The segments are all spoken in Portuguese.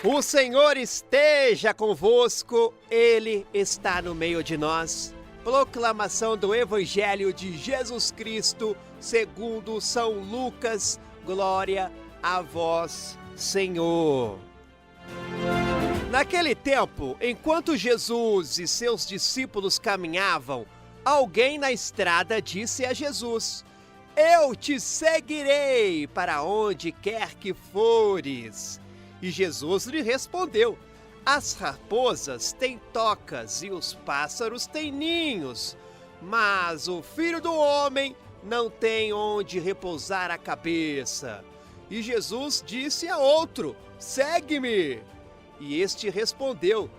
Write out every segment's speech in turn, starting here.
O Senhor esteja convosco, Ele está no meio de nós. Proclamação do Evangelho de Jesus Cristo, segundo São Lucas. Glória a vós, Senhor. Naquele tempo, enquanto Jesus e seus discípulos caminhavam, alguém na estrada disse a Jesus: "Eu te seguirei para onde quer que fores." E Jesus lhe respondeu: "As raposas têm tocas e os pássaros têm ninhos, mas o Filho do Homem não tem onde repousar a cabeça." E Jesus disse a outro: "Segue-me." E este respondeu: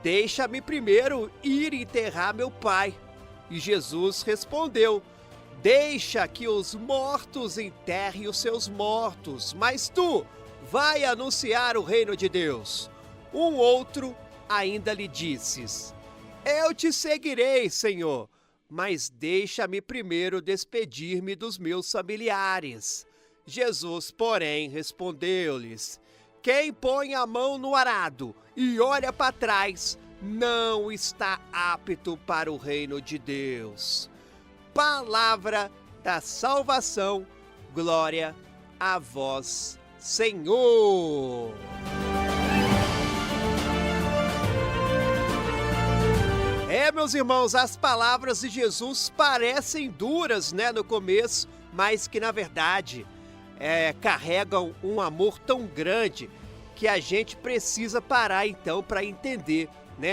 "Deixa-me primeiro ir enterrar meu pai." E Jesus respondeu: "Deixa que os mortos enterrem os seus mortos, mas tu vai anunciar o reino de Deus." Um outro ainda lhe disse: "Eu te seguirei, Senhor, mas deixa-me primeiro despedir-me dos meus familiares." Jesus, porém, respondeu-lhes: "Quem põe a mão no arado e olha para trás, não está apto para o reino de Deus." Palavra da salvação, glória a vós, Senhor. Meus irmãos, as palavras de Jesus parecem duras, no começo, mas que na verdade carregam um amor tão grande que a gente precisa parar então para entender,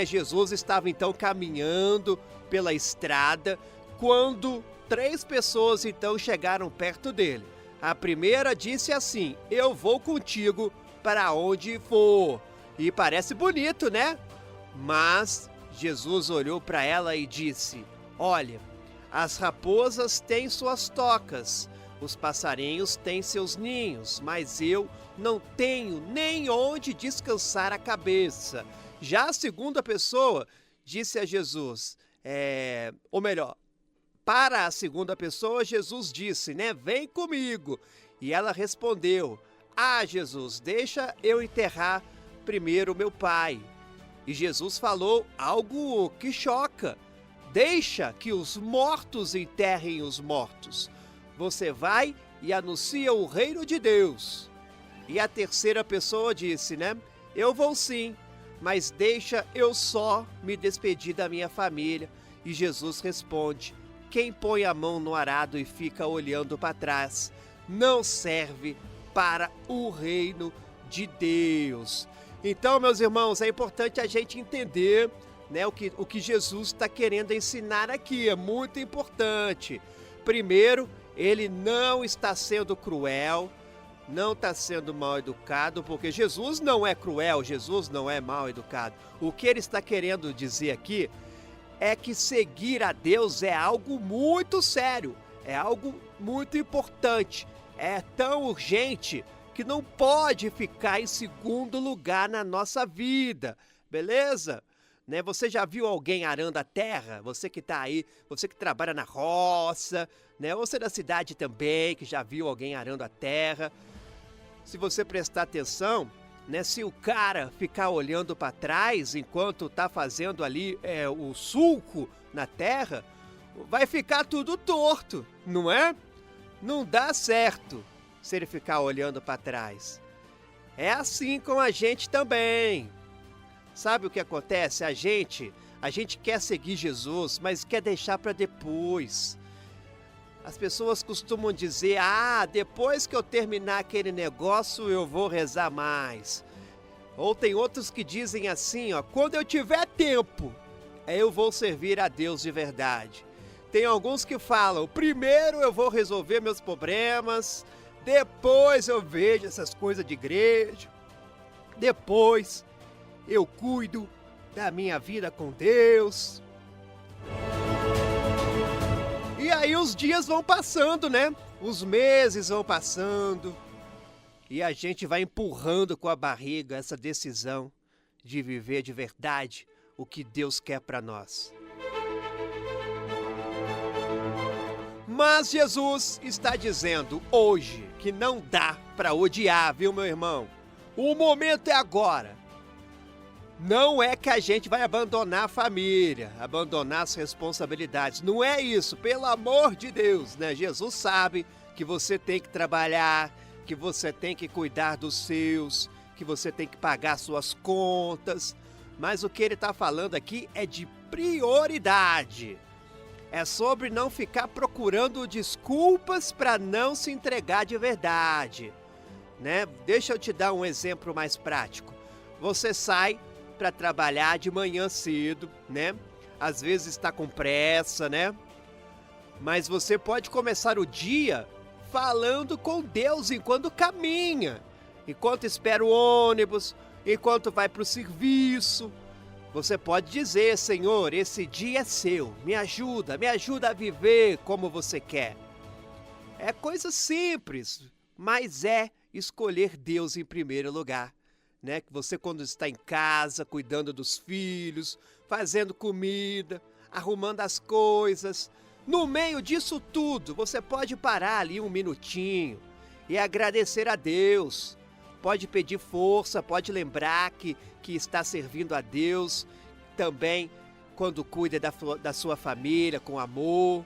Jesus estava então caminhando pela estrada quando 3 pessoas então chegaram perto dele. A primeira disse assim: "Eu vou contigo para onde for." E parece bonito, né? Mas Jesus olhou para ela e disse: "Olha, as raposas têm suas tocas, os passarinhos têm seus ninhos, mas eu não tenho nem onde descansar a cabeça." Já a segunda pessoa disse a Jesus, ou melhor, para a segunda pessoa, Jesus disse, "Vem comigo." E ela respondeu: "Ah, Jesus, deixa eu enterrar primeiro meu pai." E Jesus falou algo que choca: "Deixa que os mortos enterrem os mortos. Você vai e anuncia o reino de Deus." E a terceira pessoa disse, "Eu vou sim, mas deixa eu só me despedir da minha família." E Jesus responde: "Quem põe a mão no arado e fica olhando para trás, não serve para o reino de Deus." Então, meus irmãos, é importante a gente entender, o que Jesus está querendo ensinar aqui. É muito importante. Primeiro, ele não está sendo cruel, não está sendo mal educado, porque Jesus não é cruel, Jesus não é mal educado. O que ele está querendo dizer aqui é que seguir a Deus é algo muito sério, é algo muito importante, é tão urgente que não pode ficar em segundo lugar na nossa vida, beleza? Você já viu alguém arando a terra? Você que está aí, você que trabalha na roça, Você da cidade também, que já viu alguém arando a terra. Se você prestar atenção, se o cara ficar olhando para trás enquanto está fazendo ali o sulco na terra, vai ficar tudo torto, não é? Não dá certo se ele ficar olhando para trás. É assim com a gente também. Sabe o que acontece? A gente quer seguir Jesus, mas quer deixar para depois. As pessoas costumam dizer: "Ah, depois que eu terminar aquele negócio, eu vou rezar mais." Ou tem outros que dizem assim, "Quando eu tiver tempo, eu vou servir a Deus de verdade." Tem alguns que falam: "Primeiro eu vou resolver meus problemas, depois eu vejo essas coisas de igreja, depois eu cuido da minha vida com Deus." E aí os dias vão passando, Os meses vão passando e a gente vai empurrando com a barriga essa decisão de viver de verdade o que Deus quer para nós. Mas Jesus está dizendo hoje que não dá para odiar, viu, meu irmão? O momento é agora. Não é que a gente vai abandonar a família, abandonar as responsabilidades. Não é isso, pelo amor de Deus, né? Jesus sabe que você tem que trabalhar, que você tem que cuidar dos seus, que você tem que pagar suas contas. Mas o que ele está falando aqui é de prioridade. É sobre não ficar procurando desculpas para não se entregar de verdade, né? Deixa eu te dar um exemplo mais prático. Você sai para trabalhar de manhã cedo, né? Às vezes está com pressa, né? Mas você pode começar o dia falando com Deus enquanto caminha, enquanto espera o ônibus, enquanto vai para o serviço. Você pode dizer: Senhor, esse dia é seu, me ajuda a viver como você quer. É coisa simples, mas é escolher Deus em primeiro lugar, né? Que você, quando está em casa, cuidando dos filhos, fazendo comida, arrumando as coisas, no meio disso tudo, você pode parar ali um minutinho e agradecer a Deus. Pode pedir força, pode lembrar que está servindo a Deus também quando cuida da sua família com amor.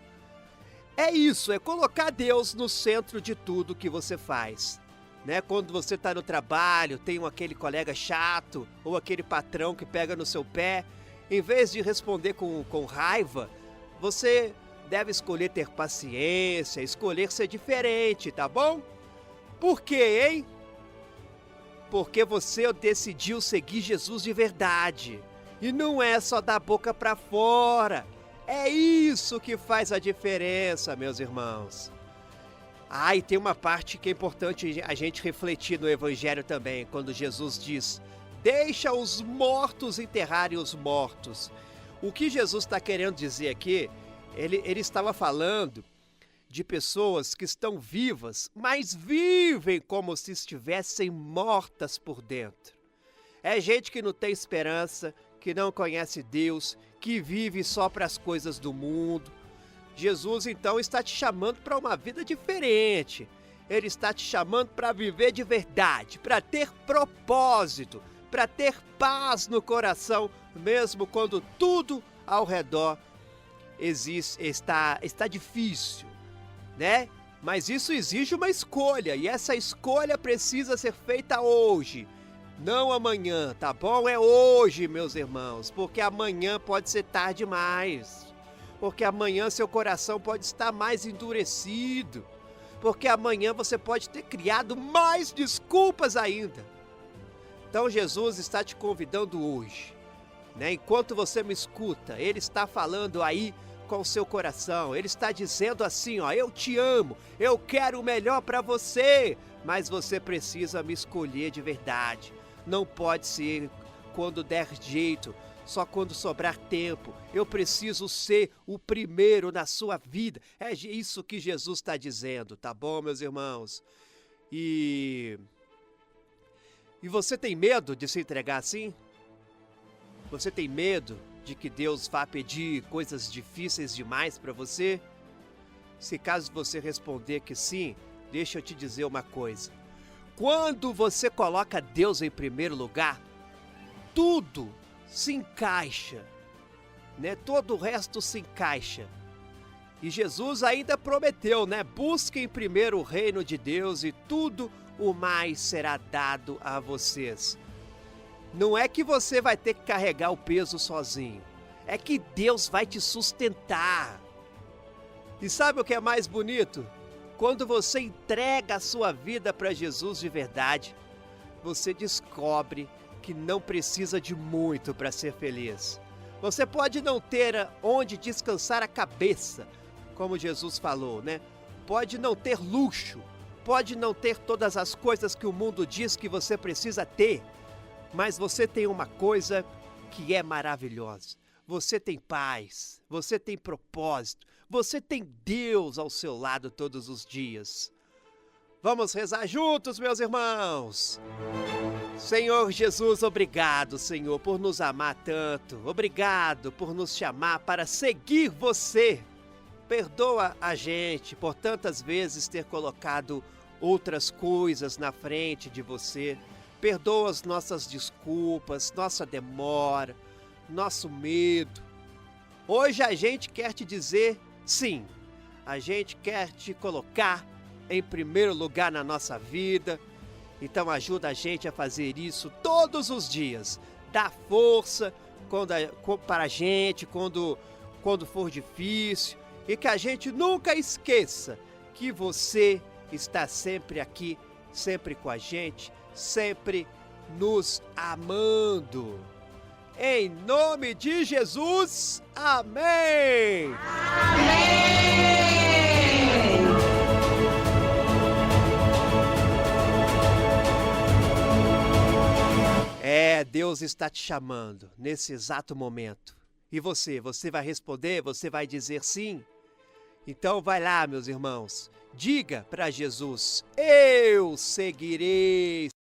É isso, é colocar Deus no centro de tudo que você faz, né? Quando você está no trabalho, tem aquele colega chato ou aquele patrão que pega no seu pé, em vez de responder com raiva, você deve escolher ter paciência, escolher ser diferente, tá bom? Por quê, hein? Porque você decidiu seguir Jesus de verdade. E não é só da boca para fora. É isso que faz a diferença, meus irmãos. E tem uma parte que é importante a gente refletir no Evangelho também, quando Jesus diz: deixa os mortos enterrarem os mortos. O que Jesus está querendo dizer aqui, ele estava falando de pessoas que estão vivas, mas vivem como se estivessem mortas por dentro. É gente que não tem esperança, que não conhece Deus, que vive só para as coisas do mundo. Jesus, então, está te chamando para uma vida diferente. Ele está te chamando para viver de verdade, para ter propósito, para ter paz no coração, mesmo quando tudo ao redor está difícil, né? Mas isso exige uma escolha, e essa escolha precisa ser feita hoje, não amanhã, tá bom? É hoje, meus irmãos, porque amanhã pode ser tarde demais, porque amanhã seu coração pode estar mais endurecido, porque amanhã você pode ter criado mais desculpas ainda. Então Jesus está te convidando hoje, né? Enquanto você me escuta, Ele está falando aí com o seu coração. Ele está dizendo assim, ó: eu te amo, eu quero o melhor para você, mas você precisa me escolher de verdade. Não pode ser quando der jeito, só quando sobrar tempo. Eu preciso ser o primeiro na sua vida. É isso que Jesus está dizendo, tá bom, meus irmãos? E você tem medo de se entregar assim? Você tem medo de que Deus vá pedir coisas difíceis demais para você? Se caso você responder que sim, deixa eu te dizer uma coisa. Quando você coloca Deus em primeiro lugar, tudo se encaixa, né? Todo o resto se encaixa. E Jesus ainda prometeu, né? Busquem primeiro o reino de Deus e tudo o mais será dado a vocês. Não é que você vai ter que carregar o peso sozinho. É que Deus vai te sustentar. E sabe o que é mais bonito? Quando você entrega a sua vida para Jesus de verdade, você descobre que não precisa de muito para ser feliz. Você pode não ter onde descansar a cabeça, como Jesus falou, né? Pode não ter luxo, pode não ter todas as coisas que o mundo diz que você precisa ter, mas você tem uma coisa que é maravilhosa. Você tem paz, você tem propósito, você tem Deus ao seu lado todos os dias. Vamos rezar juntos, meus irmãos. Senhor Jesus, obrigado, Senhor, por nos amar tanto. Obrigado por nos chamar para seguir você. Perdoa a gente por tantas vezes ter colocado outras coisas na frente de você. perdoa as nossas desculpas, nossa demora, nosso medo. Hoje a gente quer te dizer sim, a gente quer te colocar em primeiro lugar na nossa vida. Então ajuda a gente a fazer isso todos os dias. Dá força para a gente quando for difícil. E que a gente nunca esqueça que você está sempre aqui, sempre com a gente, sempre nos amando. Em nome de Jesus, amém! Deus está te chamando nesse exato momento. E você vai responder? Você vai dizer sim? Então vai lá, meus irmãos. Diga para Jesus: eu seguirei